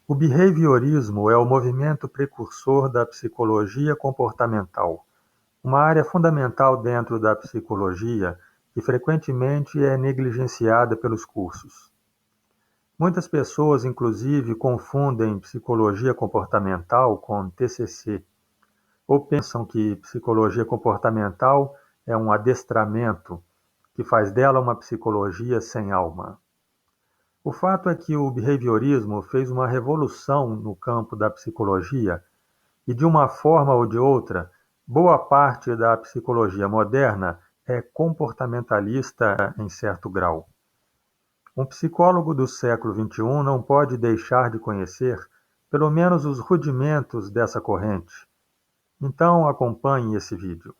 O behaviorismo é o movimento precursor da psicologia comportamental, uma área fundamental dentro da psicologia que frequentemente é negligenciada pelos cursos. Muitas pessoas, inclusive, confundem psicologia comportamental com TCC, ou pensam que psicologia comportamental é um adestramento que faz dela uma psicologia sem alma. O fato é que o behaviorismo fez uma revolução no campo da psicologia e, de uma forma ou de outra, boa parte da psicologia moderna é comportamentalista em certo grau. Um psicólogo do século XXI não pode deixar de conhecer, pelo menos, os rudimentos dessa corrente. Então, acompanhe esse vídeo.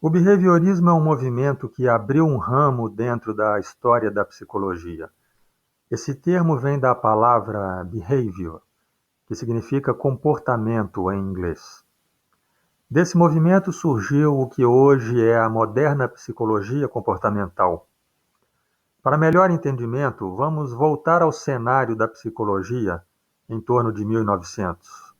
O behaviorismo é um movimento que abriu um ramo dentro da história da psicologia. Esse termo vem da palavra behavior, que significa comportamento em inglês. Desse movimento surgiu o que hoje é a moderna psicologia comportamental. Para melhor entendimento, vamos voltar ao cenário da psicologia em torno de 1900.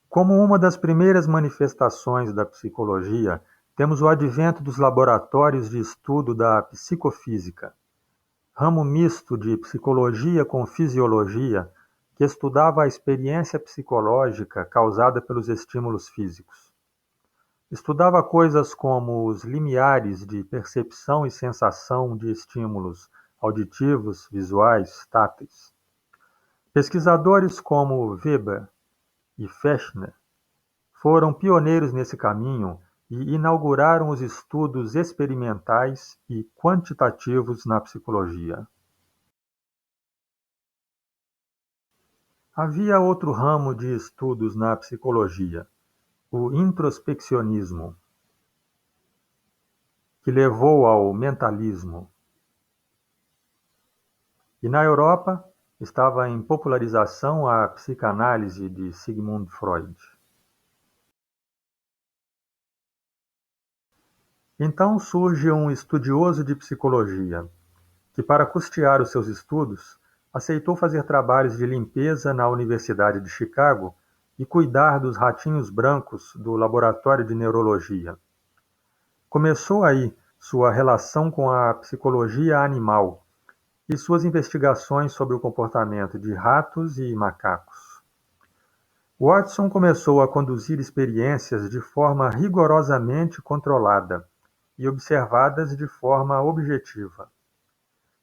Como uma das primeiras manifestações da psicologia, temos o advento dos laboratórios de estudo da psicofísica, ramo misto de psicologia com fisiologia que estudava a experiência psicológica causada pelos estímulos físicos. Estudava coisas como os limiares de percepção e sensação de estímulos auditivos, visuais, táteis. Pesquisadores como Weber e Fechner foram pioneiros nesse caminho e inauguraram os estudos experimentais e quantitativos na psicologia. Havia outro ramo de estudos na psicologia, o introspeccionismo, que levou ao mentalismo. E na Europa estava em popularização a psicanálise de Sigmund Freud. Então surge um estudioso de psicologia, que para custear os seus estudos, aceitou fazer trabalhos de limpeza na Universidade de Chicago e cuidar dos ratinhos brancos do laboratório de neurologia. Começou aí sua relação com a psicologia animal e suas investigações sobre o comportamento de ratos e macacos. Watson começou a conduzir experiências de forma rigorosamente controlada e observadas de forma objetiva.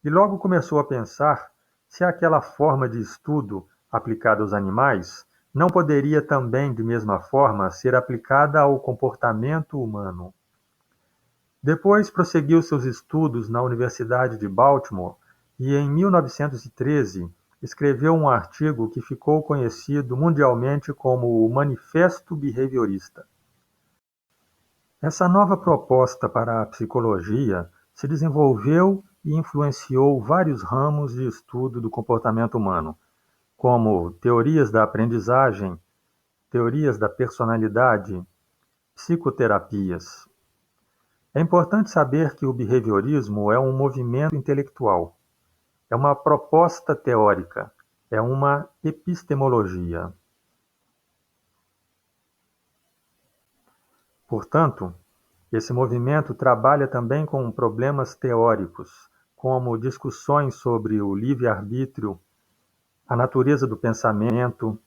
E logo começou a pensar se aquela forma de estudo aplicada aos animais não poderia também, de mesma forma, ser aplicada ao comportamento humano. Depois prosseguiu seus estudos na Universidade de Baltimore e, em 1913, escreveu um artigo que ficou conhecido mundialmente como o Manifesto Behaviorista. Essa nova proposta para a psicologia se desenvolveu e influenciou vários ramos de estudo do comportamento humano, como teorias da aprendizagem, teorias da personalidade, psicoterapias. É importante saber que o behaviorismo é um movimento intelectual, é uma proposta teórica, é uma epistemologia. Portanto, esse movimento trabalha também com problemas teóricos, como discussões sobre o livre-arbítrio, a natureza do pensamento,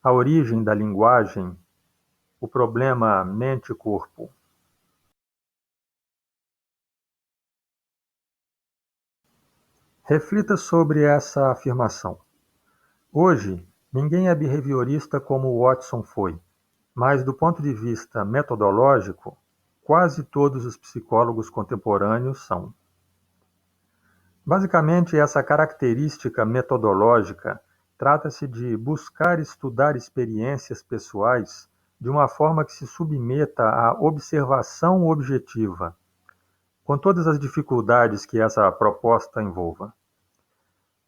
a origem da linguagem, o problema mente-corpo. Reflita sobre essa afirmação. Hoje, ninguém é behaviorista como Watson foi, mas do ponto de vista metodológico, quase todos os psicólogos contemporâneos são. Basicamente, essa característica metodológica trata-se de buscar estudar experiências pessoais de uma forma que se submeta à observação objetiva, com todas as dificuldades que essa proposta envolva.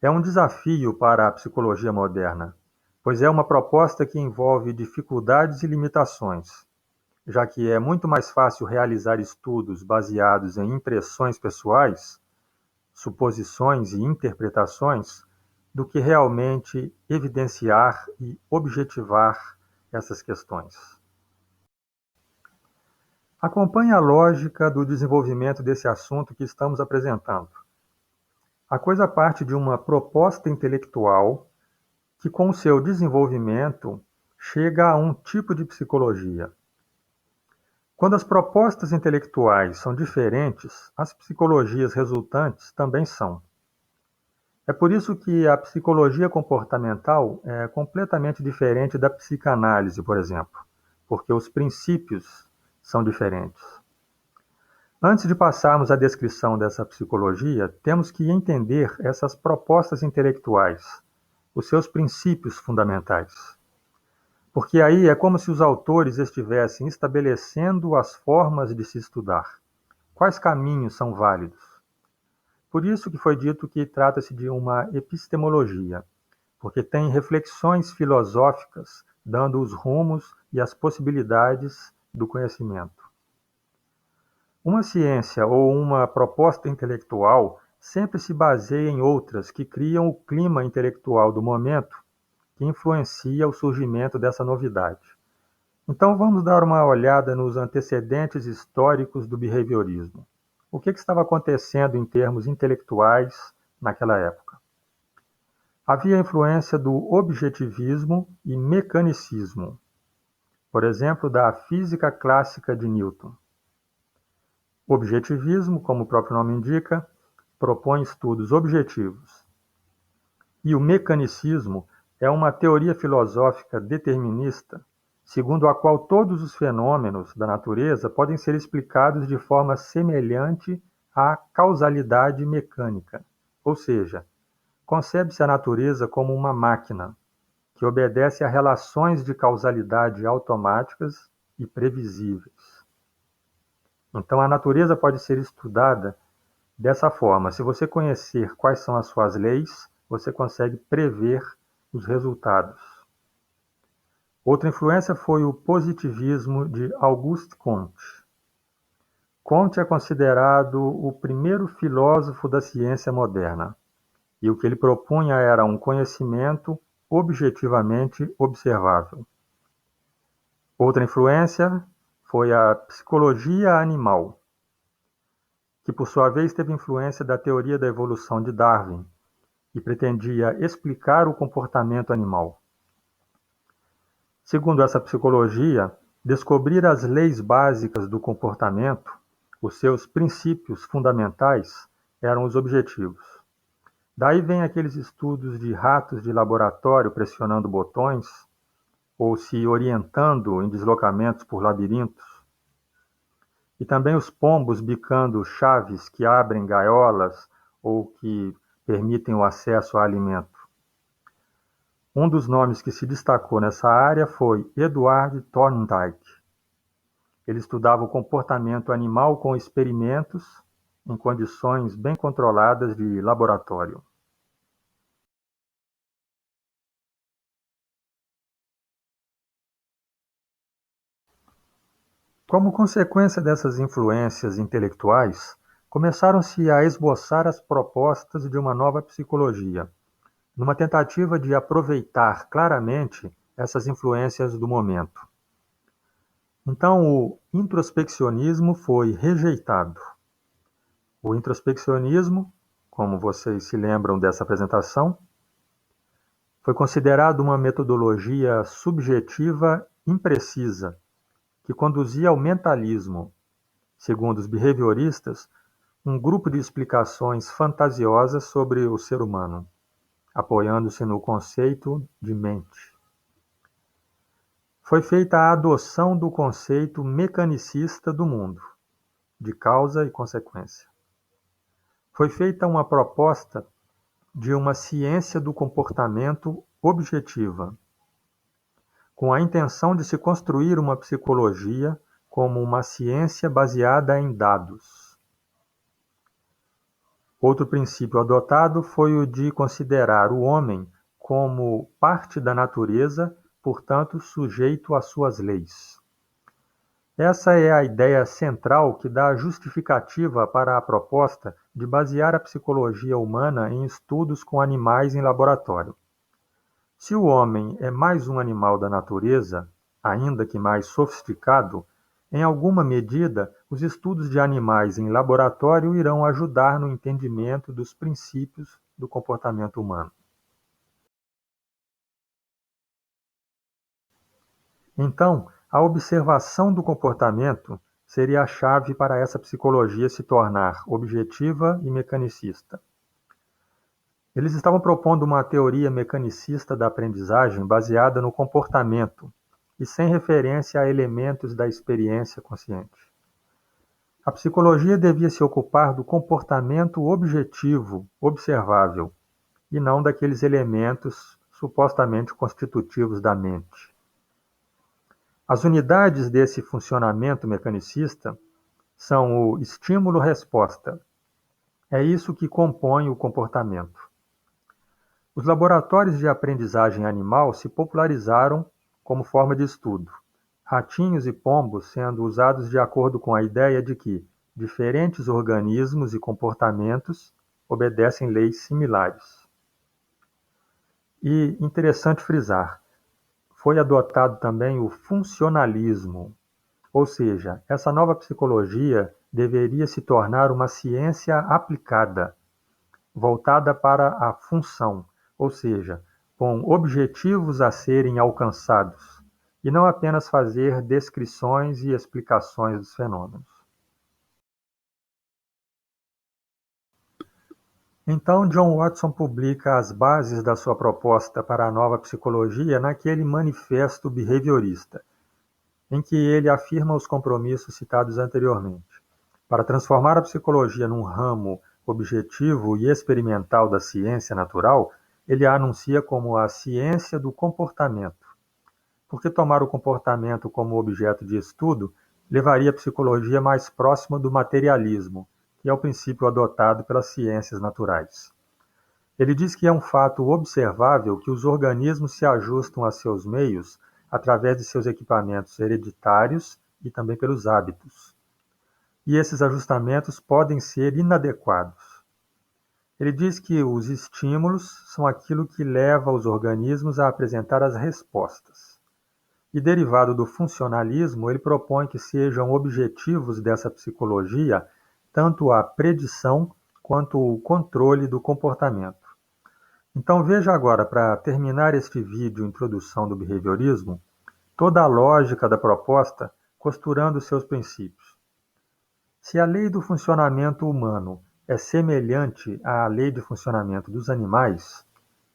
É um desafio para a psicologia moderna, pois é uma proposta que envolve dificuldades e limitações, já que é muito mais fácil realizar estudos baseados em impressões pessoais, suposições e interpretações, do que realmente evidenciar e objetivar essas questões. Acompanhe a lógica do desenvolvimento desse assunto que estamos apresentando. A coisa parte de uma proposta intelectual que, com o seu desenvolvimento, chega a um tipo de psicologia. Quando as propostas intelectuais são diferentes, as psicologias resultantes também são. É por isso que a psicologia comportamental é completamente diferente da psicanálise, por exemplo, porque os princípios são diferentes. Antes de passarmos à descrição dessa psicologia, temos que entender essas propostas intelectuais, os seus princípios fundamentais. Porque aí é como se os autores estivessem estabelecendo as formas de se estudar. Quais caminhos são válidos? Por isso que foi dito que trata-se de uma epistemologia, porque tem reflexões filosóficas dando os rumos e as possibilidades do conhecimento. Uma ciência ou uma proposta intelectual sempre se baseia em outras que criam o clima intelectual do momento que influencia o surgimento dessa novidade. Então vamos dar uma olhada nos antecedentes históricos do behaviorismo. O que estava acontecendo em termos intelectuais naquela época? Havia a influência do objetivismo e mecanicismo, por exemplo, da física clássica de Newton. O objetivismo, como o próprio nome indica, propõe estudos objetivos. E o mecanicismo é uma teoria filosófica determinista, segundo a qual todos os fenômenos da natureza podem ser explicados de forma semelhante à causalidade mecânica, ou seja, concebe-se a natureza como uma máquina que obedece a relações de causalidade automáticas e previsíveis. Então, a natureza pode ser estudada dessa forma. Se você conhecer quais são as suas leis, você consegue prever os resultados. Outra influência foi o positivismo de Auguste Comte. Comte é considerado o primeiro filósofo da ciência moderna, e o que ele propunha era um conhecimento objetivamente observável. Outra influência foi a psicologia animal, que por sua vez teve influência da teoria da evolução de Darwin e pretendia explicar o comportamento animal. Segundo essa psicologia, descobrir as leis básicas do comportamento, os seus princípios fundamentais, eram os objetivos. Daí vem aqueles estudos de ratos de laboratório pressionando botões ou se orientando em deslocamentos por labirintos. E também os pombos bicando chaves que abrem gaiolas ou que permitem o acesso a alimento. Um dos nomes que se destacou nessa área foi Edward Thorndike. Ele estudava o comportamento animal com experimentos em condições bem controladas de laboratório. Como consequência dessas influências intelectuais, começaram-se a esboçar as propostas de uma nova psicologia, numa tentativa de aproveitar claramente essas influências do momento. Então, o introspeccionismo foi rejeitado. O introspeccionismo, como vocês se lembram dessa apresentação, foi considerado uma metodologia subjetiva imprecisa, que conduzia ao mentalismo, segundo os behavioristas, um grupo de explicações fantasiosas sobre o ser humano, apoiando-se no conceito de mente. Foi feita a adoção do conceito mecanicista do mundo, de causa e consequência. Foi feita uma proposta de uma ciência do comportamento objetiva, com a intenção de se construir uma psicologia como uma ciência baseada em dados. Outro princípio adotado foi o de considerar o homem como parte da natureza, portanto sujeito às suas leis. Essa é a ideia central que dá justificativa para a proposta de basear a psicologia humana em estudos com animais em laboratório. Se o homem é mais um animal da natureza, ainda que mais sofisticado, em alguma medida, os estudos de animais em laboratório irão ajudar no entendimento dos princípios do comportamento humano. Então, a observação do comportamento seria a chave para essa psicologia se tornar objetiva e mecanicista. Eles estavam propondo uma teoria mecanicista da aprendizagem baseada no comportamento e sem referência a elementos da experiência consciente. A psicologia devia se ocupar do comportamento objetivo, observável, e não daqueles elementos supostamente constitutivos da mente. As unidades desse funcionamento mecanicista são o estímulo-resposta. É isso que compõe o comportamento. Os laboratórios de aprendizagem animal se popularizaram como forma de estudo, ratinhos e pombos sendo usados de acordo com a ideia de que diferentes organismos e comportamentos obedecem leis similares. E, interessante frisar, foi adotado também o funcionalismo, ou seja, essa nova psicologia deveria se tornar uma ciência aplicada, voltada para a função, ou seja, com objetivos a serem alcançados, e não apenas fazer descrições e explicações dos fenômenos. Então, John Watson publica as bases da sua proposta para a nova psicologia naquele manifesto behaviorista, em que ele afirma os compromissos citados anteriormente. Para transformar a psicologia num ramo objetivo e experimental da ciência natural, ele a anuncia como a ciência do comportamento, porque tomar o comportamento como objeto de estudo levaria a psicologia mais próxima do materialismo, que é o princípio adotado pelas ciências naturais. Ele diz que é um fato observável que os organismos se ajustam a seus meios através de seus equipamentos hereditários e também pelos hábitos. E esses ajustamentos podem ser inadequados. Ele diz que os estímulos são aquilo que leva os organismos a apresentar as respostas. E derivado do funcionalismo, ele propõe que sejam objetivos dessa psicologia tanto a predição quanto o controle do comportamento. Então veja agora, para terminar este vídeo introdução do behaviorismo, toda a lógica da proposta costurando seus princípios. Se a lei do funcionamento humano é semelhante à lei de funcionamento dos animais,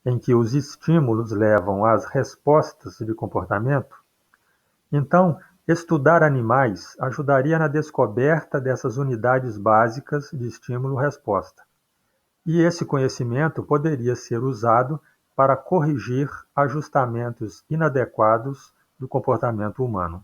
em que os estímulos levam às respostas de comportamento, então estudar animais ajudaria na descoberta dessas unidades básicas de estímulo-resposta. E esse conhecimento poderia ser usado para corrigir ajustamentos inadequados do comportamento humano.